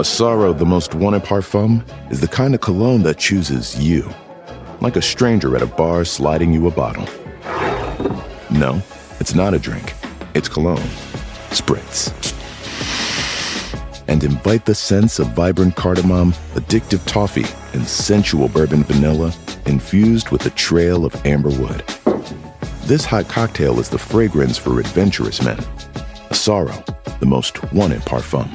Asaro, the most wanted parfum, is the kind of cologne that chooses you. Like a stranger at a bar sliding you a bottle. No, it's not a drink. It's cologne. Spritz. And invite the sense of vibrant cardamom, addictive toffee, and sensual bourbon vanilla infused with a trail of amber wood. This hot cocktail is the fragrance for adventurous men. Asaro, the most wanted parfum.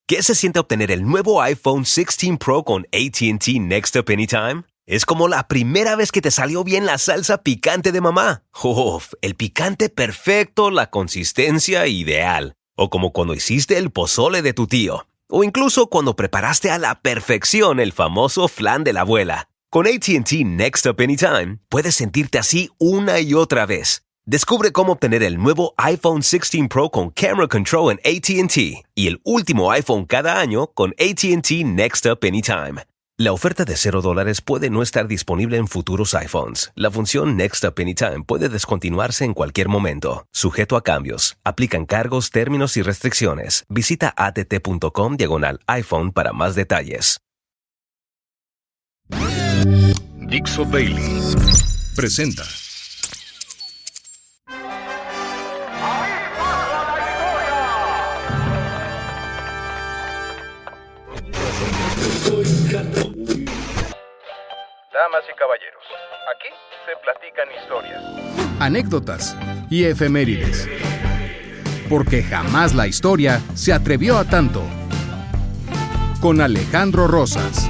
¿Qué se siente obtener el nuevo iPhone 16 Pro con AT&T Next Up Anytime? Es como la primera vez que te salió bien la salsa picante de mamá. ¡Uf! El picante perfecto, la consistencia ideal. O como cuando hiciste el pozole de tu tío. O incluso cuando preparaste a la perfección el famoso flan de la abuela. Con AT&T Next Up Anytime, puedes sentirte así una y otra vez. Descubre cómo obtener el nuevo iPhone 16 Pro con Camera Control en AT&T y el último iPhone cada año con AT&T Next Up Anytime. La oferta de $0 puede no estar disponible en futuros iPhones. La función Next Up Anytime puede descontinuarse en cualquier momento. Sujeto a cambios. Aplican cargos, términos y restricciones. Visita att.com/iPhone para más detalles. Dixo Daily presenta Damas y caballeros, aquí se platican historias, anécdotas y efemérides. Porque jamás la historia se atrevió a tanto. Con Alejandro Rosas.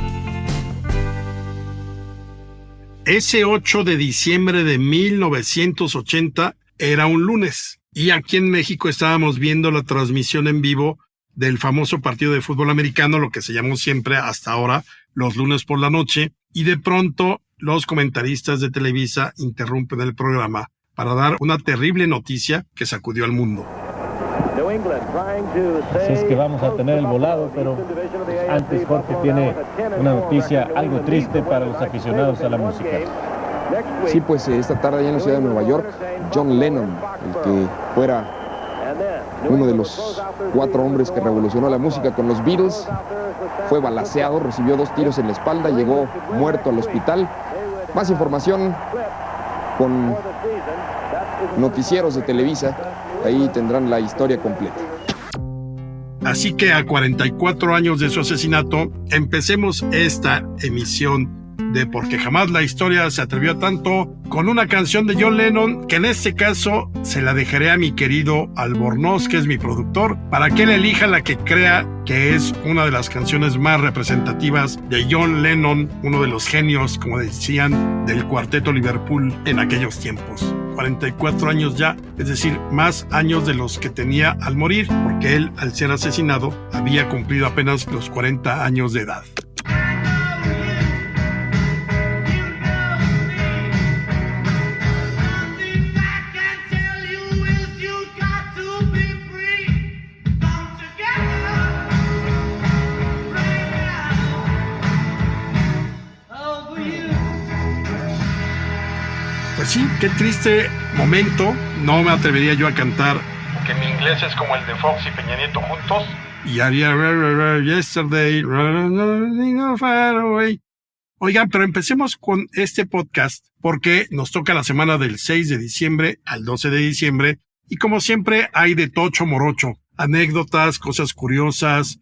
Ese 8 de diciembre de 1980 era un lunes y aquí en México estábamos viendo la transmisión en vivo del famoso partido de fútbol americano, lo que se llamó siempre hasta ahora los lunes por la noche, y de pronto los comentaristas de Televisa interrumpen el programa para dar una terrible noticia que sacudió al mundo. Así es que vamos a tener el volado, pero antes Jorge tiene una noticia algo triste para los aficionados a la música. Sí, pues esta tarde allá en la ciudad de Nueva York, John Lennon, el que fuera uno de los 4 hombres que revolucionó la música con los Beatles, fue balaceado, recibió 2 tiros en la espalda, llegó muerto al hospital. Más información con noticieros de Televisa, ahí tendrán la historia completa. Así que a 44 años de su asesinato, empecemos esta emisión de Porque jamás la historia se atrevió a tanto, con una canción de John Lennon, que en este caso se la dejaré a mi querido Albornoz, que es mi productor, para que él elija la que crea que es una de las canciones más representativas de John Lennon, uno de los genios, como decían, del cuarteto Liverpool en aquellos tiempos. 44 años ya, es decir, más años de los que tenía al morir, porque él, al ser asesinado, había cumplido apenas los 40 años de edad. Pues sí, qué triste momento. No me atrevería yo a cantar, que mi inglés es como el de Fox y Peña Nieto juntos. Y haría yesterday, far away. Oigan, pero empecemos con este podcast porque nos toca la semana del 6 de diciembre al 12 de diciembre y como siempre hay de tocho morocho, anécdotas, cosas curiosas,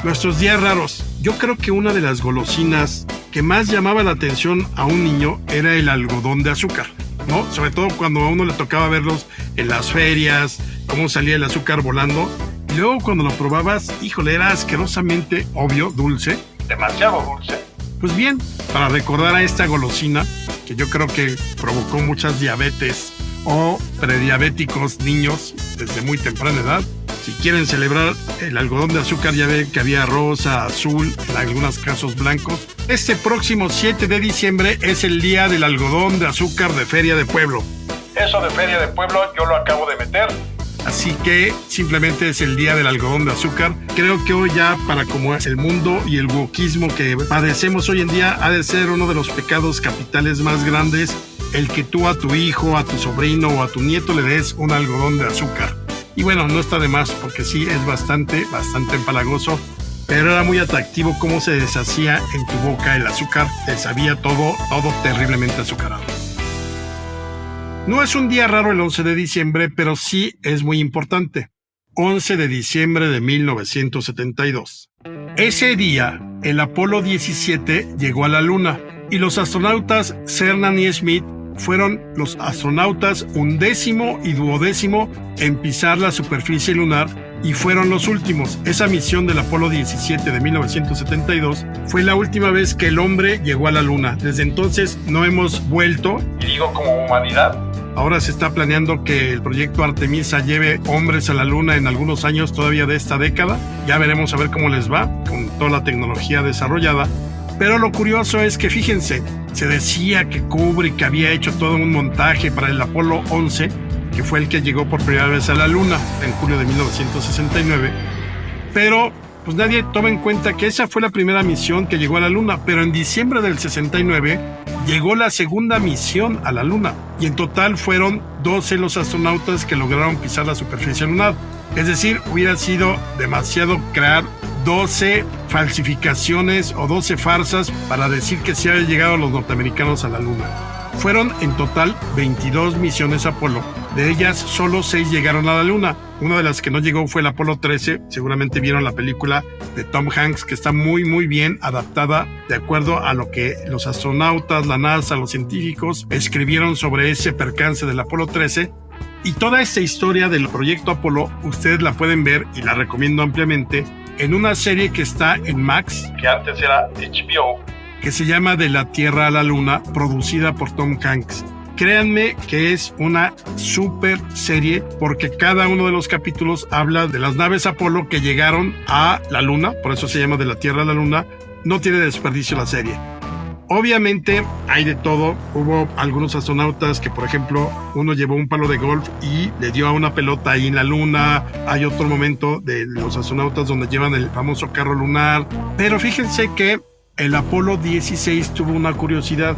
nuestros días raros. Yo creo que una de las golosinas que más llamaba la atención a un niño era el algodón de azúcar, ¿no? Sobre todo cuando a uno le tocaba verlos en las ferias, cómo salía el azúcar volando. Y luego cuando lo probabas, híjole, era asquerosamente obvio, dulce, demasiado dulce. Pues bien, para recordar a esta golosina, que yo creo que provocó muchas diabetes o prediabéticos niños desde muy temprana edad, si quieren celebrar el algodón de azúcar, ya ven que había rosa, azul, en algunos casos blanco. Este próximo 7 de diciembre es el día del algodón de azúcar de Feria de Pueblo. Eso de Feria de Pueblo yo lo acabo de meter. Así que simplemente es el día del algodón de azúcar. Creo que hoy ya, para como es el mundo y el wokismo que padecemos hoy en día, ha de ser uno de los pecados capitales más grandes el que tú a tu hijo, a tu sobrino o a tu nieto le des un algodón de azúcar. Y bueno, no está de más porque sí es bastante empalagoso, pero era muy atractivo cómo se deshacía en tu boca el azúcar, te sabía todo terriblemente azucarado. No es un día raro el 11 de diciembre, pero sí es muy importante. 11 de diciembre de 1972. Ese día, el Apolo 17 llegó a la Luna y los astronautas Cernan y Smith fueron los astronautas 11º y 12º en pisar la superficie lunar y fueron los últimos. Esa misión del Apolo 17 de 1972 fue la última vez que el hombre llegó a la Luna. Desde entonces no hemos vuelto, y digo como humanidad. Ahora se está planeando que el proyecto Artemisa lleve hombres a la Luna en algunos años todavía de esta década. Ya veremos a ver cómo les va con toda la tecnología desarrollada. Pero lo curioso es que, fíjense, se decía que Kubrick había hecho todo un montaje para el Apolo 11, que fue el que llegó por primera vez a la Luna en julio de 1969. Pero pues nadie toma en cuenta que esa fue la primera misión que llegó a la Luna. Pero en diciembre del 69 llegó la segunda misión a la Luna. Y en total fueron 12 los astronautas que lograron pisar la superficie lunar. Es decir, hubiera sido demasiado crear 12 falsificaciones o 12 farsas para decir que sí habían llegado los norteamericanos a la Luna. Fueron en total 22 misiones Apolo. De ellas, solo 6 llegaron a la Luna. Una de las que no llegó fue el Apolo 13. Seguramente vieron la película de Tom Hanks, que está muy bien adaptada de acuerdo a lo que los astronautas, la NASA, los científicos escribieron sobre ese percance del Apolo 13. Y toda esta historia del proyecto Apolo, ustedes la pueden ver, y la recomiendo ampliamente, en una serie que está en Max, que antes era HBO, que se llama De la Tierra a la Luna, producida por Tom Hanks. Créanme que es una super serie porque cada uno de los capítulos habla de las naves Apolo que llegaron a la Luna, por eso se llama De la Tierra a la Luna. No tiene desperdicio la serie. Obviamente hay de todo. Hubo algunos astronautas que, por ejemplo, uno llevó un palo de golf y le dio a una pelota ahí en la Luna. Hay otro momento de los astronautas donde llevan el famoso carro lunar. Pero fíjense que el Apolo 16 tuvo una curiosidad.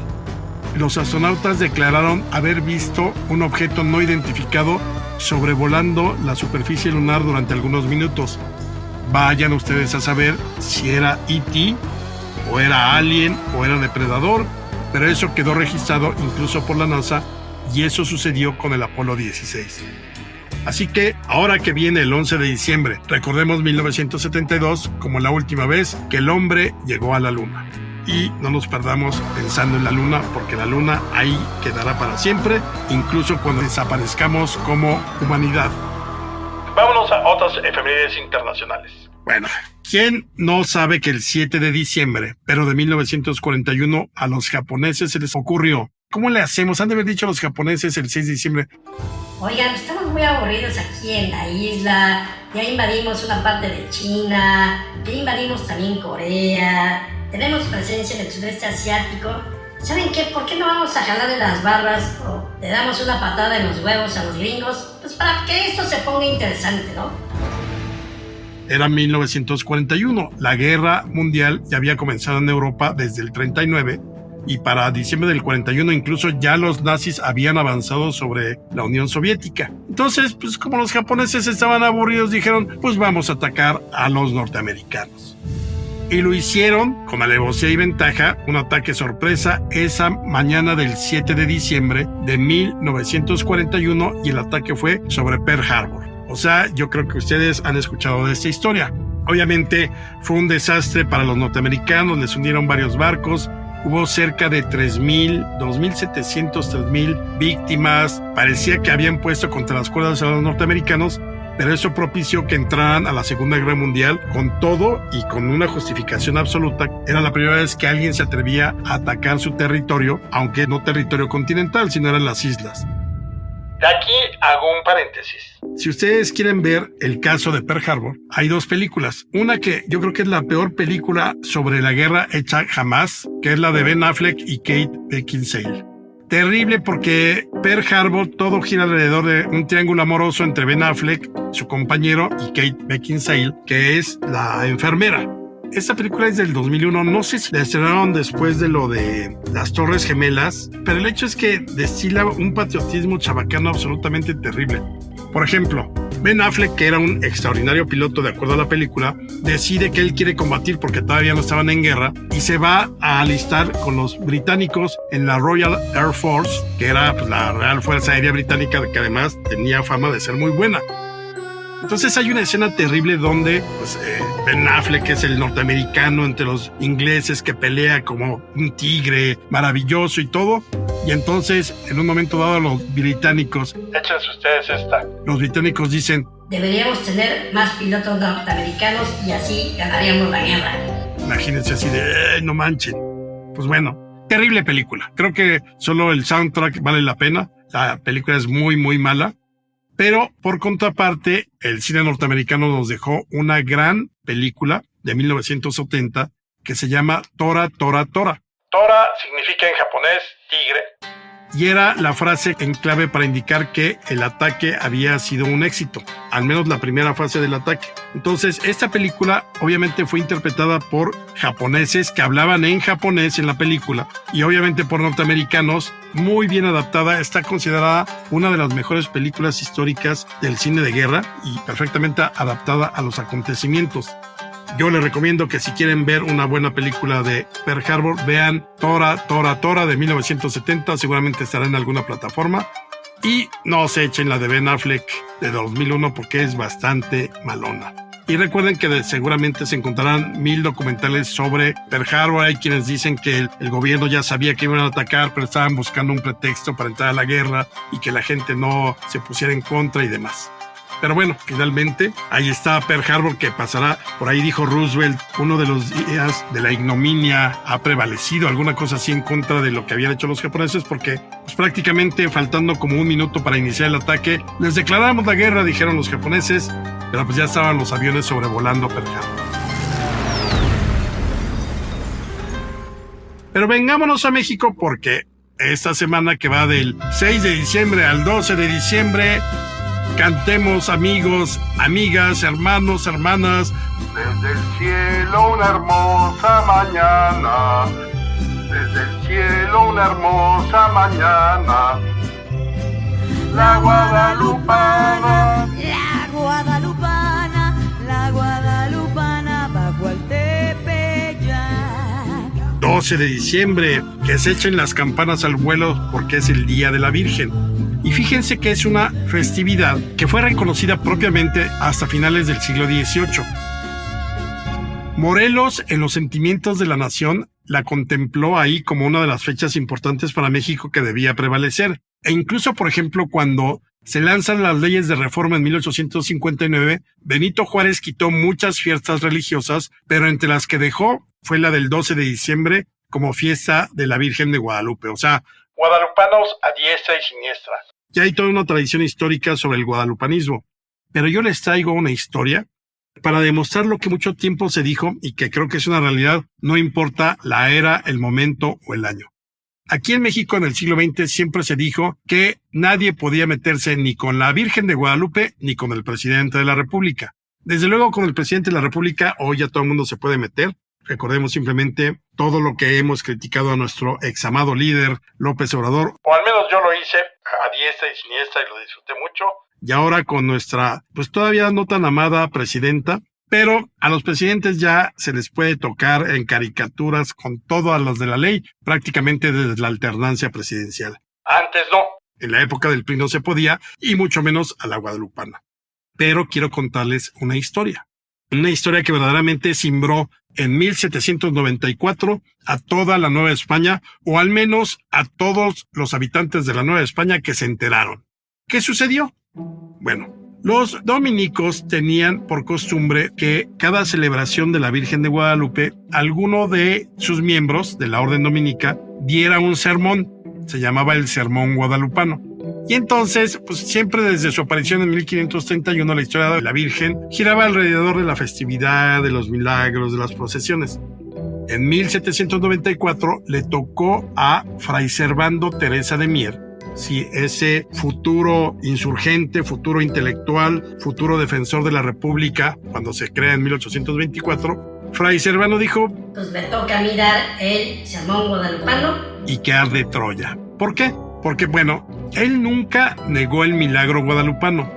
Los astronautas declararon haber visto un objeto no identificado sobrevolando la superficie lunar durante algunos minutos. Vayan ustedes a saber si era E.T., o era Alien, o era Depredador, pero eso quedó registrado incluso por la NASA, y eso sucedió con el Apolo 16. Así que, ahora que viene el 11 de diciembre, recordemos 1972 como la última vez que el hombre llegó a la Luna. Y no nos perdamos pensando en la Luna, porque la Luna ahí quedará para siempre, incluso cuando desaparezcamos como humanidad. Vámonos a otras efemérides internacionales. Bueno, ¿quién no sabe que el 7 de diciembre, pero de 1941, a los japoneses se les ocurrió? ¿Cómo le hacemos? Han de haber dicho los japoneses el 6 de diciembre. Oigan, estamos muy aburridos aquí en la isla. Ya invadimos una parte de China, ya invadimos también Corea. Tenemos presencia en el sudeste asiático. ¿Saben qué? ¿Por qué no vamos a jalarle las barbas o le damos una patada en los huevos a los gringos? Pues para que esto se ponga interesante, ¿no? Era 1941. La guerra mundial ya había comenzado en Europa desde el 39 y para diciembre del 41 incluso ya los nazis habían avanzado sobre la Unión Soviética. Entonces, pues como los japoneses estaban aburridos, dijeron, pues vamos a atacar a los norteamericanos. Y lo hicieron con alevosía y ventaja, un ataque sorpresa esa mañana del 7 de diciembre de 1941 y el ataque fue sobre Pearl Harbor. O sea, yo creo que ustedes han escuchado de esta historia. Obviamente fue un desastre para los norteamericanos, les hundieron varios barcos, hubo cerca de 3,000, 2,700, 3,000 víctimas. Parecía que habían puesto contra las cuerdas a los norteamericanos, pero eso propició que entraran a la Segunda Guerra Mundial con todo y con una justificación absoluta. Era la primera vez que alguien se atrevía a atacar su territorio, aunque no territorio continental, sino eran las islas. De aquí hago un paréntesis. Si ustedes quieren ver el caso de Pearl Harbor, hay dos películas. Una que yo creo que es la peor película sobre la guerra hecha jamás, que es la de Ben Affleck y Kate Beckinsale. Terrible porque Pearl Harbor todo gira alrededor de un triángulo amoroso entre Ben Affleck, su compañero, y Kate Beckinsale, que es la enfermera. Esta película es del 2001, no sé si la estrenaron después de lo de las Torres Gemelas, pero el hecho es que destila un patriotismo chabacano absolutamente terrible. Por ejemplo, Ben Affleck, que era un extraordinario piloto de acuerdo a la película, decide que él quiere combatir porque todavía no estaban en guerra y se va a alistar con los británicos en la Royal Air Force, que era pues, la Real Fuerza Aérea Británica, que además tenía fama de ser muy buena. Entonces hay una escena terrible donde pues, Ben Affleck, que es el norteamericano entre los ingleses que pelea como un tigre maravilloso y todo, y entonces en un momento dado los británicos, échense ustedes esta, los británicos dicen, deberíamos tener más pilotos norteamericanos y así ganaríamos la guerra. Imagínense así de, no manchen. Pues bueno, terrible película. Creo que solo el soundtrack vale la pena. La película es muy, muy mala. Pero, por contraparte, el cine norteamericano nos dejó una gran película de 1970 que se llama Tora, Tora, Tora. Tora significa en japonés tigre. Y era la frase en clave para indicar que el ataque había sido un éxito, al menos la primera fase del ataque. Entonces, esta película obviamente fue interpretada por japoneses que hablaban en japonés en la película y obviamente por norteamericanos, muy bien adaptada. Está considerada una de las mejores películas históricas del cine de guerra y perfectamente adaptada a los acontecimientos. Yo les recomiendo que si quieren ver una buena película de Pearl Harbor, vean Tora, Tora, Tora de 1970, seguramente estará en alguna plataforma. Y no se echen la de Ben Affleck de 2001 porque es bastante malona. Y recuerden que seguramente se encontrarán 1000 documentales sobre Pearl Harbor. Hay quienes dicen que el gobierno ya sabía que iban a atacar, pero estaban buscando un pretexto para entrar a la guerra y que la gente no se pusiera en contra y demás. Pero bueno, finalmente, ahí está Pearl Harbor, que pasará, por ahí dijo Roosevelt, uno de los días de la ignominia ha prevalecido, alguna cosa así en contra de lo que habían hecho los japoneses, porque pues, prácticamente faltando como un minuto para iniciar el ataque, les declaramos la guerra, dijeron los japoneses, pero pues ya estaban los aviones sobrevolando Pearl Harbor. Pero vengámonos a México porque esta semana que va del 6 de diciembre al 12 de diciembre, cantemos amigos, amigas, hermanos, hermanas. Desde el cielo una hermosa mañana, desde el cielo una hermosa mañana. La guadalupana, la guadalupana, la guadalupana bajo el Tepeyac. 12 de diciembre, que se echen las campanas al vuelo porque es el Día de la Virgen. Y fíjense que es una festividad que fue reconocida propiamente hasta finales del siglo XVIII. Morelos, en los sentimientos de la nación, la contempló ahí como una de las fechas importantes para México que debía prevalecer. E incluso, por ejemplo, cuando se lanzan las leyes de reforma en 1859, Benito Juárez quitó muchas fiestas religiosas, pero entre las que dejó fue la del 12 de diciembre como fiesta de la Virgen de Guadalupe. O sea, guadalupanos a diestra y siniestra. Ya hay toda una tradición histórica sobre el guadalupanismo, pero yo les traigo una historia para demostrar lo que mucho tiempo se dijo y que creo que es una realidad, no importa la era, el momento o el año. Aquí en México en el siglo XX siempre se dijo que nadie podía meterse ni con la Virgen de Guadalupe ni con el presidente de la República. Desde luego con el presidente de la República hoy ya todo el mundo se puede meter. Recordemos simplemente todo lo que hemos criticado a nuestro examado líder López Obrador. O al menos yo lo hice a diestra y siniestra y lo disfruté mucho. Y ahora con nuestra, pues todavía no tan amada presidenta, pero a los presidentes ya se les puede tocar en caricaturas con todas las de la ley, prácticamente desde la alternancia presidencial. Antes no. En la época del PRI no se podía, y mucho menos a la guadalupana. Pero quiero contarles una historia que verdaderamente cimbró en 1794 a toda la Nueva España, o al menos a todos los habitantes de la Nueva España que se enteraron. ¿Qué sucedió? Bueno, los dominicos tenían por costumbre que cada celebración de la Virgen de Guadalupe, alguno de sus miembros de la Orden Dominica diera un sermón. Se llamaba el Sermón Guadalupano. Y entonces, pues siempre desde su aparición en 1531, la historia de la Virgen giraba alrededor de la festividad, de los milagros, de las procesiones. En 1794 le tocó a Fray Servando Teresa de Mier, sí, ese futuro insurgente, futuro intelectual, futuro defensor de la República, cuando se crea en 1824, Fray Servando dijo: pues me toca a mí dar el Sermón Guadalupano. Y que arde Troya. ¿Por qué? Porque, bueno, él nunca negó el milagro guadalupano,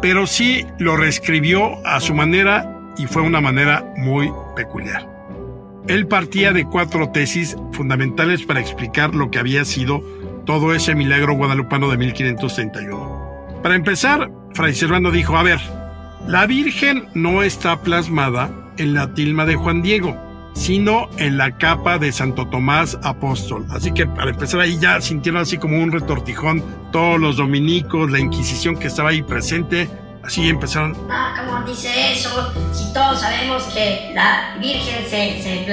pero sí lo reescribió a su manera y fue una manera muy peculiar. Él partía de 4 tesis fundamentales para explicar lo que había sido todo ese milagro guadalupano de 1531. Para empezar, Fray Servando dijo, a ver, la Virgen no está plasmada en la tilma de Juan Diego, sino en la capa de Santo Tomás Apóstol. Así que para empezar ahí ya sintieron así como un retortijón todos los dominicos, la Inquisición que estaba ahí presente, así empezaron. ¿Cómo dice eso? Si todos sabemos que la Virgen se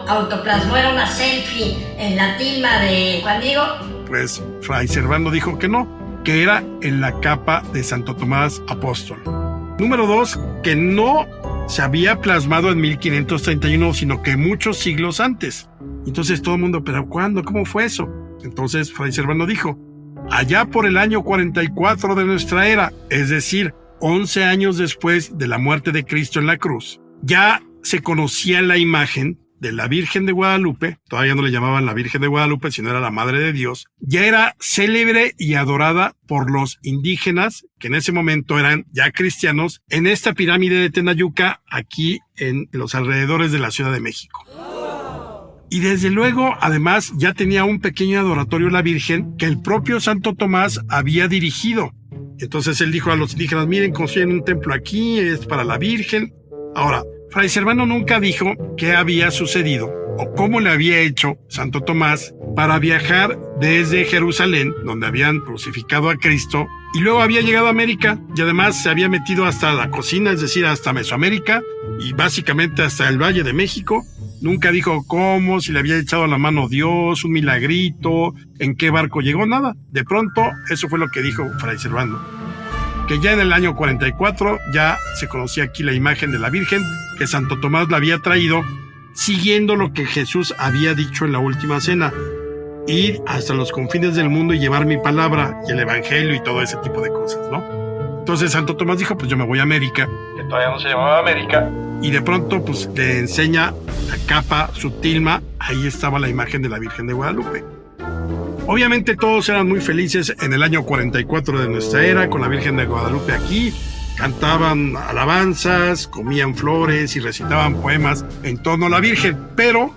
autoplasmó, era una selfie en la tilma de Juan Diego. Pues Fray Servando dijo que no, que era en la capa de Santo Tomás Apóstol. Número 2, que no se había plasmado en 1531, sino que muchos siglos antes. Entonces todo el mundo, ¿pero cuándo? ¿Cómo fue eso? Entonces Fray Servando dijo, allá por el año 44 de nuestra era, es decir, 11 años después de la muerte de Cristo en la cruz, ya se conocía la imagen de la Virgen de Guadalupe, todavía no le llamaban la Virgen de Guadalupe, sino era la Madre de Dios, ya era célebre y adorada por los indígenas, que en ese momento eran ya cristianos, en esta pirámide de Tenayuca, aquí en los alrededores de la Ciudad de México. Y desde luego, además, ya tenía un pequeño adoratorio a la Virgen que el propio Santo Tomás había dirigido. Entonces él dijo a los indígenas, miren, construyen un templo aquí, es para la Virgen. Ahora, Fray Servando nunca dijo qué había sucedido o cómo le había hecho Santo Tomás para viajar desde Jerusalén, donde habían crucificado a Cristo, y luego había llegado a América y además se había metido hasta la cocina, es decir, hasta Mesoamérica y básicamente hasta el Valle de México. Nunca dijo cómo, si le había echado la mano Dios, un milagrito, en qué barco llegó, nada. De pronto, eso fue lo que dijo Fray Servando. Que ya en el año 44 ya se conocía aquí la imagen de la Virgen, que Santo Tomás la había traído, siguiendo lo que Jesús había dicho en la última cena. Ir hasta los confines del mundo y llevar mi palabra y el evangelio y todo ese tipo de cosas, ¿no? Entonces Santo Tomás dijo, pues yo me voy a América, que todavía no se llamaba América, y de pronto pues le enseña la capa, su tilma, ahí estaba la imagen de la Virgen de Guadalupe. Obviamente todos eran muy felices en el año 44 de nuestra era, con la Virgen de Guadalupe aquí, cantaban alabanzas, comían flores y recitaban poemas en torno a la Virgen, pero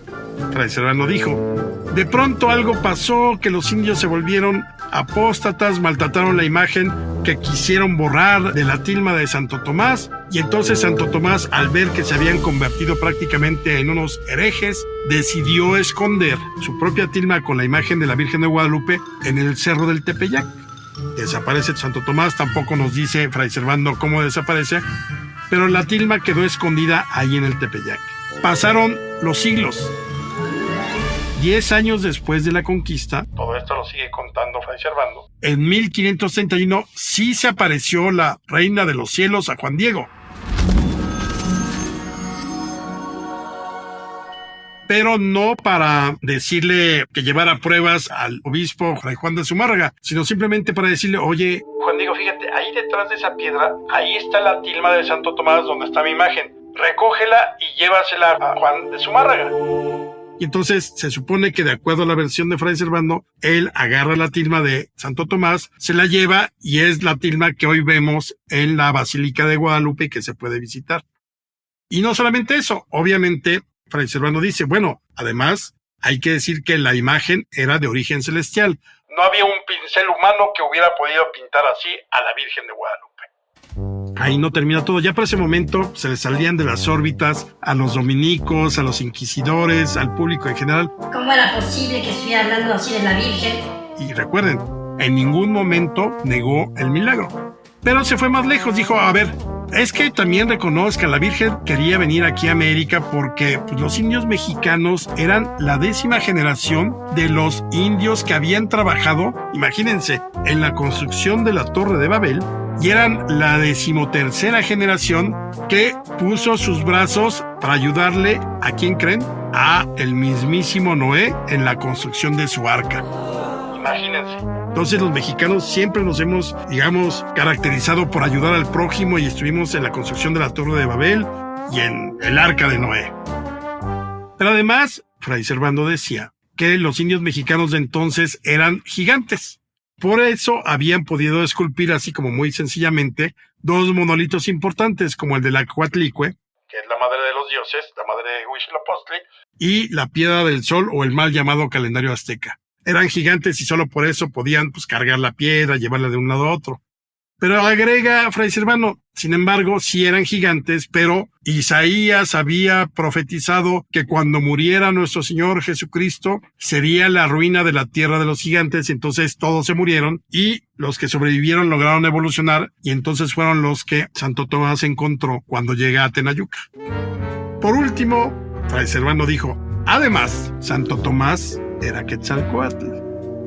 Fray Servando dijo, de pronto algo pasó, que los indios se volvieron apóstatas, maltrataron la imagen, que quisieron borrar de la tilma de Santo Tomás, y entonces Santo Tomás, al ver que se habían convertido prácticamente en unos herejes, decidió esconder su propia tilma con la imagen de la Virgen de Guadalupe en el Cerro del Tepeyac. Desaparece Santo Tomás, tampoco nos dice Fray Servando cómo desaparece, pero la tilma quedó escondida ahí en el Tepeyac. Pasaron los siglos. 10 años después de la conquista, todo esto lo sigue contando Fray Servando, en 1531 sí se apareció la Reina de los Cielos a Juan Diego. Pero no para decirle que llevara pruebas al obispo Fray Juan de Zumárraga, sino simplemente para decirle, oye, Juan Diego, fíjate, ahí detrás de esa piedra, ahí está la tilma de Santo Tomás donde está mi imagen, recógela y llévasela a Juan de Zumárraga. Y entonces se supone que de acuerdo a la versión de Fray Servando, él agarra la tilma de Santo Tomás, se la lleva y es la tilma que hoy vemos en la Basílica de Guadalupe y que se puede visitar. Y no solamente eso, obviamente Fray Servando dice, bueno, además hay que decir que la imagen era de origen celestial. No había un pincel humano que hubiera podido pintar así a la Virgen de Guadalupe. Ahí no termina todo. Ya para ese momento se les salían de las órbitas a los dominicos, a los inquisidores, al público en general. ¿Cómo era posible que estuviera hablando así de la Virgen? Y recuerden, en ningún momento negó el milagro. Pero se fue más lejos, dijo, a ver, es que también reconozca, la Virgen quería venir aquí a América porque pues, los indios mexicanos eran la 10ª generación de los indios que habían trabajado, imagínense, en la construcción de la Torre de Babel, y eran la 13ª generación que puso sus brazos para ayudarle, ¿a quién creen? A el mismísimo Noé en la construcción de su arca. Imagínense. Entonces los mexicanos siempre nos hemos, digamos, caracterizado por ayudar al prójimo y estuvimos en la construcción de la Torre de Babel y en el arca de Noé. Pero además, Fray Servando decía que los indios mexicanos de entonces eran gigantes. Por eso habían podido esculpir, así como muy sencillamente, 2 monolitos importantes, como el de la Coatlicue, que es la madre de los dioses, la madre de Huitzilopochtli, y la Piedra del Sol, o el mal llamado calendario azteca. Eran gigantes y solo por eso podían cargar la piedra, llevarla de un lado a otro. Pero agrega Fray Servando, sin embargo, sí eran gigantes, pero Isaías había profetizado que cuando muriera nuestro Señor Jesucristo sería la ruina de la tierra de los gigantes, entonces todos se murieron y los que sobrevivieron lograron evolucionar y entonces fueron los que Santo Tomás encontró cuando llega a Tenayuca. Por último, Fray Servando dijo, además, Santo Tomás era Quetzalcóatl.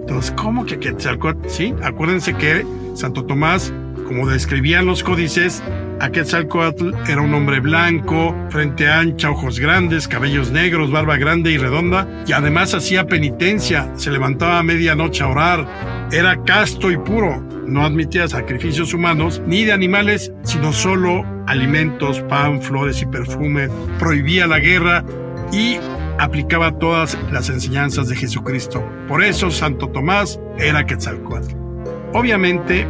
Entonces, ¿cómo que Quetzalcóatl? Sí, acuérdense que Santo Tomás, como describían los códices, a Quetzalcóatl era un hombre blanco, frente ancha, ojos grandes, cabellos negros, barba grande y redonda, y además hacía penitencia, se levantaba a medianoche a orar, era casto y puro, no admitía sacrificios humanos ni de animales, sino solo alimentos, pan, flores y perfume, prohibía la guerra y aplicaba todas las enseñanzas de Jesucristo. Por eso Santo Tomás era Quetzalcóatl. Obviamente,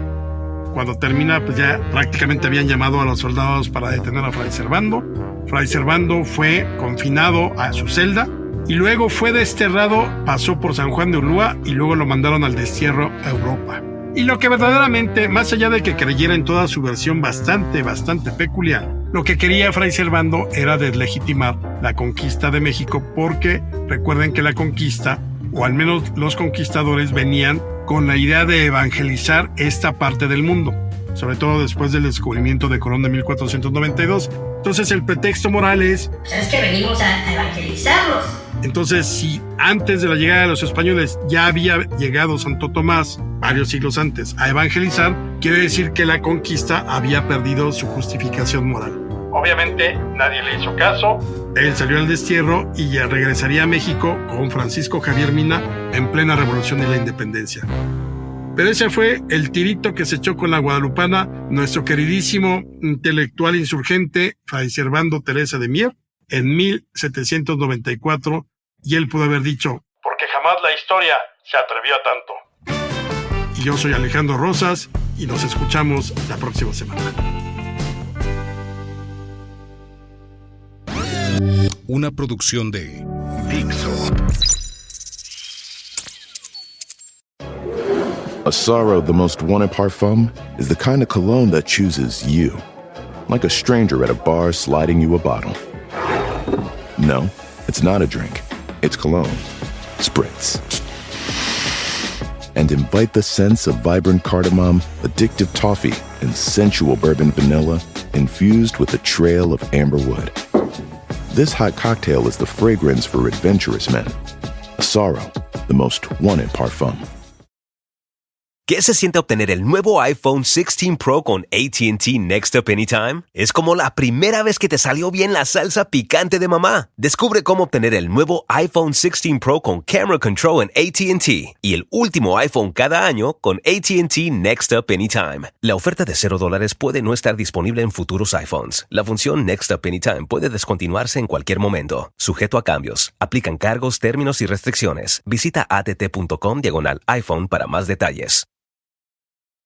cuando termina, pues ya prácticamente habían llamado a los soldados para detener a Fray Servando. Fray Servando fue confinado a su celda y luego fue desterrado, pasó por San Juan de Ulúa y luego lo mandaron al destierro a Europa. Y lo que verdaderamente, más allá de que creyera en toda su versión bastante peculiar, lo que quería Fray Servando era deslegitimar la conquista de México, porque recuerden que la conquista, o al menos los conquistadores, venían con la idea de evangelizar esta parte del mundo, sobre todo después del descubrimiento de Colón de 1492. Entonces el pretexto moral es que venimos a evangelizarlos. Entonces, si antes de la llegada de los españoles ya había llegado Santo Tomás, varios siglos antes, a evangelizar, quiere decir que la conquista había perdido su justificación moral. Obviamente nadie le hizo caso. Él salió al destierro y ya regresaría a México con Francisco Javier Mina en plena Revolución de la Independencia. Pero ese fue el tirito que se echó con la guadalupana nuestro queridísimo intelectual insurgente Fray Servando Teresa de Mier en 1794, y él pudo haber dicho, porque jamás la historia se atrevió a tanto. Y yo soy Alejandro Rosas y nos escuchamos la próxima semana. Una producción de Dixo. Asaro, the most wanted parfum, is the kind of cologne that chooses you. Like a stranger at a bar sliding you a bottle. No, it's not a drink. It's cologne. Spritz. And invite the scents of vibrant cardamom, addictive toffee, and sensual bourbon vanilla infused with a trail of amber wood. This hot cocktail is the fragrance for adventurous men. Asaro, the most wanted parfum. ¿Qué se siente obtener el nuevo iPhone 16 Pro con AT&T Next Up Anytime? Es como la primera vez que te salió bien la salsa picante de mamá. Descubre cómo obtener el nuevo iPhone 16 Pro con Camera Control en AT&T y el último iPhone cada año con AT&T Next Up Anytime. La oferta de $0 puede no estar disponible en futuros iPhones. La función Next Up Anytime puede descontinuarse en cualquier momento. Sujeto a cambios. Aplican cargos, términos y restricciones. Visita att.com/iPhone para más detalles.